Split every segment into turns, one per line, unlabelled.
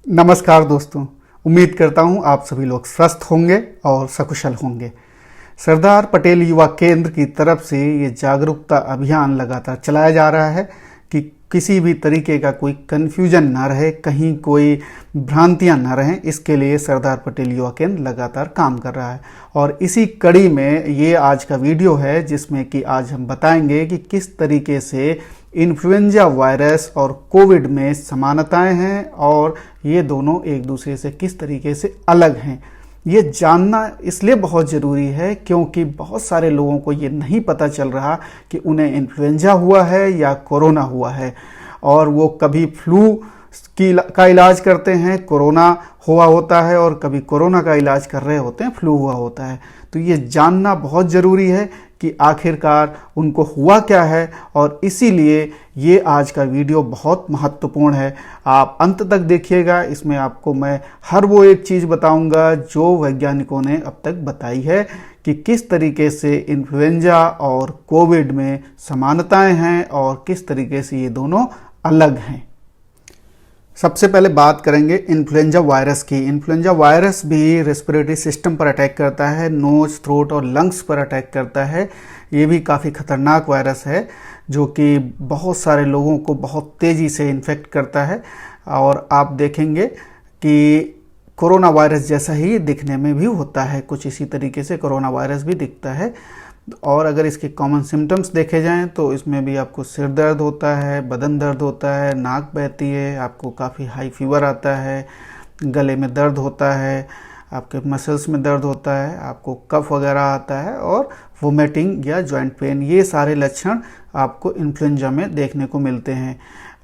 नमस्कार दोस्तों, उम्मीद करता हूं आप सभी लोग स्वस्थ होंगे और सकुशल होंगे। सरदार पटेल युवा केंद्र की तरफ से ये जागरूकता अभियान लगातार चलाया जा रहा है कि किसी भी तरीके का कोई कन्फ्यूजन ना रहे, कहीं कोई भ्रांतियां ना रहें। इसके लिए सरदार पटेल युवा केंद्र लगातार काम कर रहा है और इसी कड़ी में ये आज का वीडियो है जिसमें कि आज हम बताएंगे कि किस तरीके से इन्फ्लुएंजा वायरस और कोविड में समानताएं हैं और ये दोनों एक दूसरे से किस तरीके से अलग हैं। ये जानना इसलिए बहुत ज़रूरी है क्योंकि बहुत सारे लोगों को ये नहीं पता चल रहा कि उन्हें इन्फ्लुएंजा हुआ है या कोरोना हुआ है, और वो कभी फ्लू का इलाज करते हैं, कोरोना हुआ होता है, और कभी कोरोना का इलाज कर रहे होते हैं, फ्लू हुआ होता है। तो ये जानना बहुत ज़रूरी है कि आखिरकार उनको हुआ क्या है, और इसीलिए ये आज का वीडियो बहुत महत्वपूर्ण है। आप अंत तक देखिएगा, इसमें आपको मैं हर वो एक चीज़ बताऊंगा जो वैज्ञानिकों ने अब तक बताई है कि किस तरीके से इन्फ्लुएंजा और कोविड में समानताएं हैं और किस तरीके से ये दोनों अलग हैं। सबसे पहले बात करेंगे इन्फ्लुएंजा वायरस की। इन्फ्लुएंजा वायरस भी रेस्पिरेटरी सिस्टम पर अटैक करता है, नोज, थ्रोट और लंग्स पर अटैक करता है। ये भी काफ़ी खतरनाक वायरस है जो कि बहुत सारे लोगों को बहुत तेज़ी से इन्फेक्ट करता है, और आप देखेंगे कि कोरोना वायरस जैसा ही दिखने में भी होता है, कुछ इसी तरीके से कोरोना वायरस भी दिखता है। और अगर इसके कॉमन सिम्टम्स देखे जाएं तो इसमें भी आपको सिर दर्द होता है, बदन दर्द होता है, नाक बहती है, आपको काफ़ी हाई फीवर आता है, गले में दर्द होता है, आपके मसल्स में दर्द होता है, आपको कफ वगैरह आता है, और वोमिटिंग या जॉइंट पेन, ये सारे लक्षण आपको इन्फ्लुएंजा में देखने को मिलते हैं।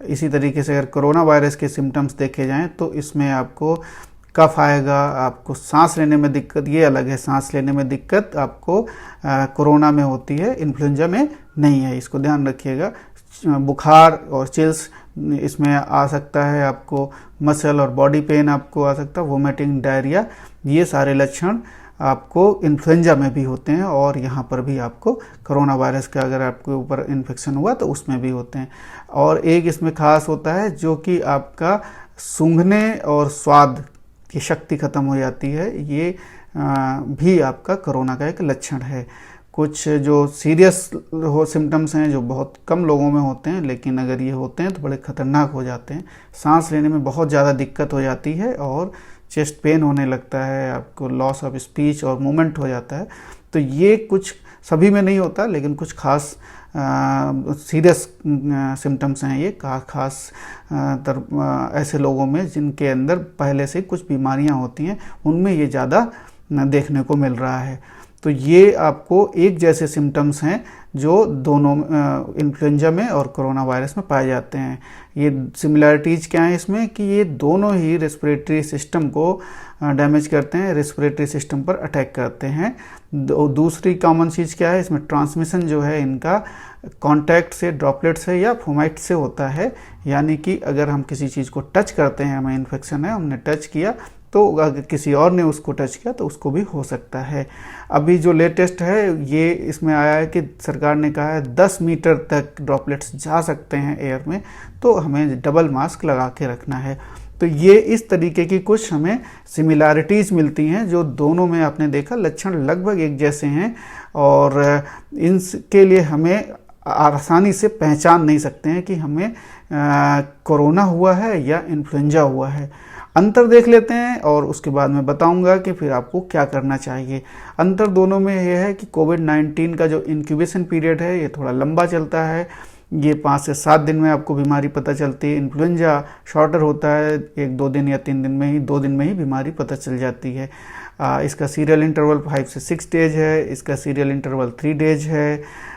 इसी तरीके से अगर कोरोना वायरस के सिम्टम्स देखे जाएँ तो इसमें आपको कफ आएगा, आपको सांस लेने में दिक्कत, ये अलग है, सांस लेने में दिक्कत आपको कोरोना में होती है, इन्फ्लुएंजा में नहीं है, इसको ध्यान रखिएगा। बुखार और चिल्स इसमें आ सकता है, आपको मसल और बॉडी पेन आपको आ सकता है, वोमिटिंग, डायरिया, ये सारे लक्षण आपको इन्फ्लुएंजा में भी होते हैं, और यहाँ पर भी आपको कोरोना वायरस का अगर आपके ऊपर इन्फेक्शन हुआ तो उसमें भी होते हैं। और एक इसमें खास होता है जो कि आपका सूंघने और स्वाद की शक्ति ख़त्म हो जाती है, ये भी आपका कोरोना का एक लक्षण है। कुछ जो सीरियस सिम्टम्स हैं जो बहुत कम लोगों में होते हैं, लेकिन अगर ये होते हैं तो बड़े ख़तरनाक हो जाते हैं। सांस लेने में बहुत ज़्यादा दिक्कत हो जाती है और चेस्ट पेन होने लगता है, आपको लॉस ऑफ स्पीच और मूवमेंट हो जाता है। तो ये कुछ सभी में नहीं होता, लेकिन कुछ खास सीरियस सिम्टम्स हैं ये खास ऐसे लोगों में जिनके अंदर पहले से कुछ बीमारियां होती हैं, उनमें ये ज़्यादा देखने को मिल रहा है। तो ये आपको एक जैसे सिम्टम्स हैं जो दोनों इन्फ्लुएंजा में और कोरोना वायरस में पाए जाते हैं। ये सिमिलैरिटीज़ क्या हैं इसमें कि ये दोनों ही रेस्पिरेटरी सिस्टम को डैमेज करते हैं, रेस्पिरेटरी सिस्टम पर अटैक करते हैं। दूसरी कॉमन चीज़ क्या है इसमें, ट्रांसमिशन जो है इनका कांटेक्ट से, ड्रॉपलेट से या फोमाइट से होता है। यानी कि अगर हम किसी चीज़ को टच करते हैं, हमें इन्फेक्शन है, हमने टच किया, तो अगर किसी और ने उसको टच किया तो उसको भी हो सकता है। अभी जो लेटेस्ट है ये इसमें आया है कि सरकार ने कहा है 10 मीटर तक ड्रॉपलेट्स जा सकते हैं एयर में, तो हमें डबल मास्क लगा के रखना है। तो ये इस तरीके की कुछ हमें सिमिलैरिटीज़ मिलती हैं जो दोनों में आपने देखा लक्षण लगभग एक जैसे हैं, और इनके लिए हमें आसानी से पहचान नहीं सकते हैं कि हमें कोरोना हुआ है या इन्फ्लुएंजा हुआ है। अंतर देख लेते हैं और उसके बाद मैं बताऊंगा कि फिर आपको क्या करना चाहिए। अंतर दोनों में यह है कि कोविड-19 का जो इंक्यूबेशन पीरियड है ये थोड़ा लंबा चलता है, ये 5 से 7 दिन में आपको बीमारी पता चलती है। इन्फ्लुएंजा शॉर्टर होता है, 1-2 दिन या 3 दिन में ही, 2 दिन में ही बीमारी पता चल जाती है। इसका सीरियल इंटरवल 5 से 6 डेज है, इसका सीरियल इंटरवल 3 डेज है।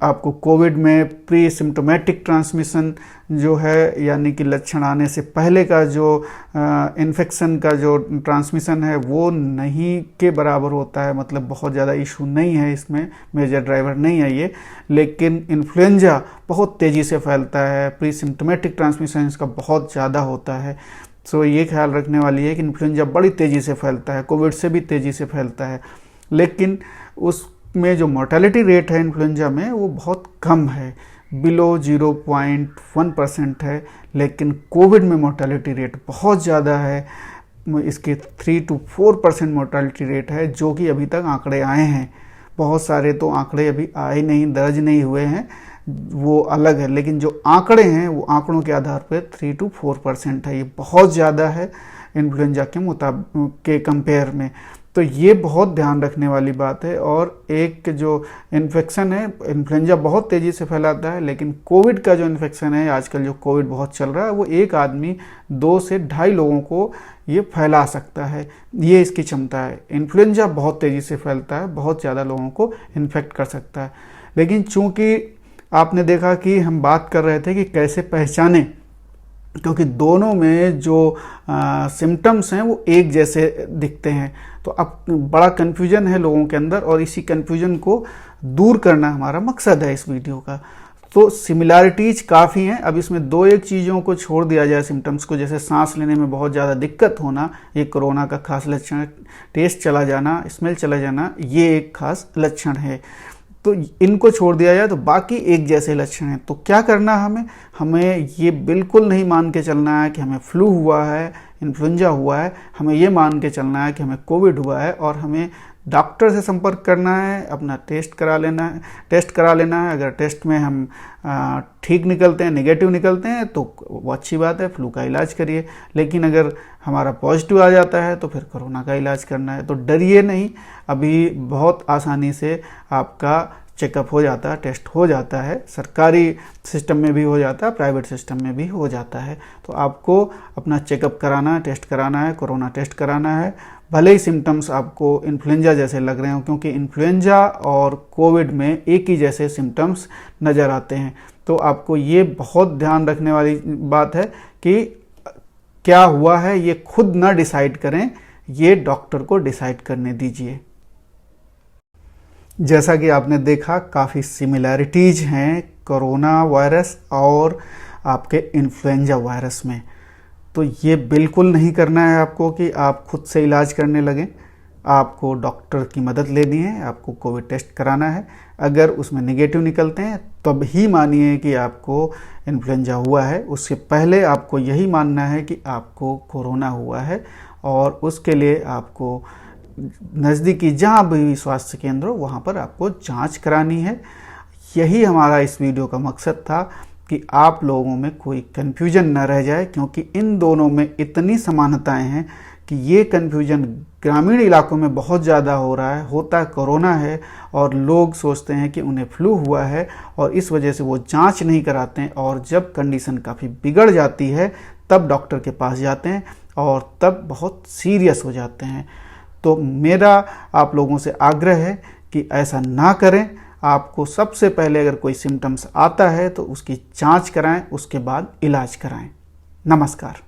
आपको कोविड में प्री सिम्टोमेटिक ट्रांसमिशन जो है, यानी कि लक्षण आने से पहले का जो इन्फेक्शन का जो ट्रांसमिशन है वो नहीं के बराबर होता है, मतलब बहुत ज़्यादा इशू नहीं है इसमें, मेजर ड्राइवर नहीं है ये। लेकिन इन्फ्लुएंजा बहुत तेज़ी से फैलता है, प्री सिम्टोमेटिक ट्रांसमिशन इसका बहुत ज़्यादा होता है। सो ये ख्याल रखने वाली है कि इन्फ्लुएंजा बड़ी तेज़ी से फैलता है, कोविड से भी तेज़ी से फैलता है, लेकिन उस में जो मोर्टेलिटी रेट है इन्फ्लुएंजा में वो बहुत कम है। बिलो 0.1% है, लेकिन कोविड में मोर्टेलिटी रेट बहुत ज़्यादा है। इसके 3 to 4% मोर्टेलिटी रेट है, जो कि अभी तक आंकड़े आए हैं। बहुत सारे तो आंकड़े अभी आए नहीं, दर्ज नहीं हुए हैं, वो अलग है, लेकिन जो आंकड़े हैं वो आंकड़ों के आधार पर 3 to 4% है। ये बहुत ज़्यादा है इन्फ्लुएंजा के कंपेयर में। तो ये बहुत ध्यान रखने वाली बात है। और एक जो इन्फेक्शन है, इन्फ्लुएंजा बहुत तेज़ी से फैलाता है, लेकिन कोविड का जो इन्फेक्शन है, आजकल जो कोविड बहुत चल रहा है, वो एक आदमी 2 से 2.5 लोगों को ये फैला सकता है। ये इसकी क्षमता है। इन्फ्लुएंजा बहुत तेज़ी से फैलता है, बहुत ज़्यादा लोगों को इन्फेक्ट कर सकता है। लेकिन चूंकि आपने देखा कि हम बात कर रहे थे कि कैसे पहचानें, क्योंकि दोनों में जो सिम्टम्स हैं वो एक जैसे दिखते हैं, तो अब बड़ा कन्फ्यूजन है लोगों के अंदर, और इसी कन्फ्यूजन को दूर करना हमारा मकसद है इस वीडियो का। तो सिमिलैरिटीज काफ़ी हैं। अब इसमें 2-1 चीज़ों को छोड़ दिया जाए सिम्टम्स को, जैसे सांस लेने में बहुत ज़्यादा दिक्कत होना, ये कोरोना का खास लक्षण है। टेस्ट चला जाना, स्मेल चला जाना, ये एक खास लक्षण है। तो इनको छोड़ दिया जाए तो बाकी एक जैसे लक्षण हैं। तो क्या करना है हमें ये बिल्कुल नहीं मान के चलना है कि हमें फ्लू हुआ है, इन्फ्लुएंजा हुआ है। हमें ये मान के चलना है कि हमें कोविड हुआ है, और हमें डॉक्टर से संपर्क करना है, अपना टेस्ट करा लेना है। अगर टेस्ट में हम ठीक निकलते हैं, नेगेटिव निकलते हैं, तो वो अच्छी बात है, फ्लू का इलाज करिए। लेकिन अगर हमारा पॉजिटिव आ जाता है तो फिर कोरोना का इलाज करना है। तो डरिए नहीं, अभी बहुत आसानी से आपका चेकअप हो जाता है, टेस्ट हो जाता है। सरकारी सिस्टम में भी हो जाता है, प्राइवेट सिस्टम में भी हो जाता है। तो आपको अपना चेकअप कराना है, टेस्ट कराना है, कोरोना टेस्ट कराना है। भले ही सिम्टम्स आपको इन्फ्लुएंजा जैसे लग रहे हो, क्योंकि इन्फ्लुएंजा और कोविड में एक ही जैसे सिम्टम्स नज़र आते हैं। तो आपको ये बहुत ध्यान रखने वाली बात है कि क्या हुआ है ये खुद ना डिसाइड करें, ये डॉक्टर को डिसाइड करने दीजिए। जैसा कि आपने देखा, काफ़ी सिमिलैरिटीज हैं कोरोना वायरस और आपके इन्फ्लुएंजा वायरस में। तो ये बिल्कुल नहीं करना है आपको कि आप खुद से इलाज करने लगें। आपको डॉक्टर की मदद लेनी है, आपको कोविड टेस्ट कराना है। अगर उसमें नेगेटिव निकलते हैं तब ही मानिए कि आपको इन्फ्लुएंजा हुआ है। उससे पहले आपको यही मानना है कि आपको कोरोना हुआ है, और उसके लिए आपको नज़दीकी जहाँ भी स्वास्थ्य केंद्र हो वहाँ पर आपको जांच करानी है। यही हमारा इस वीडियो का मकसद था कि आप लोगों में कोई कन्फ्यूजन न रह जाए, क्योंकि इन दोनों में इतनी समानताएं हैं कि ये कन्फ्यूजन ग्रामीण इलाकों में बहुत ज़्यादा हो रहा है। होता कोरोना है और लोग सोचते हैं कि उन्हें फ्लू हुआ है, और इस वजह से वो जांच नहीं कराते हैं, और जब कंडीशन काफ़ी बिगड़ जाती है तब डॉक्टर के पास जाते हैं, और तब बहुत सीरियस हो जाते हैं। तो मेरा आप लोगों से आग्रह है कि ऐसा ना करें। आपको सबसे पहले अगर कोई सिम्टम्स आता है तो उसकी जांच कराएं, उसके बाद इलाज कराएं। नमस्कार।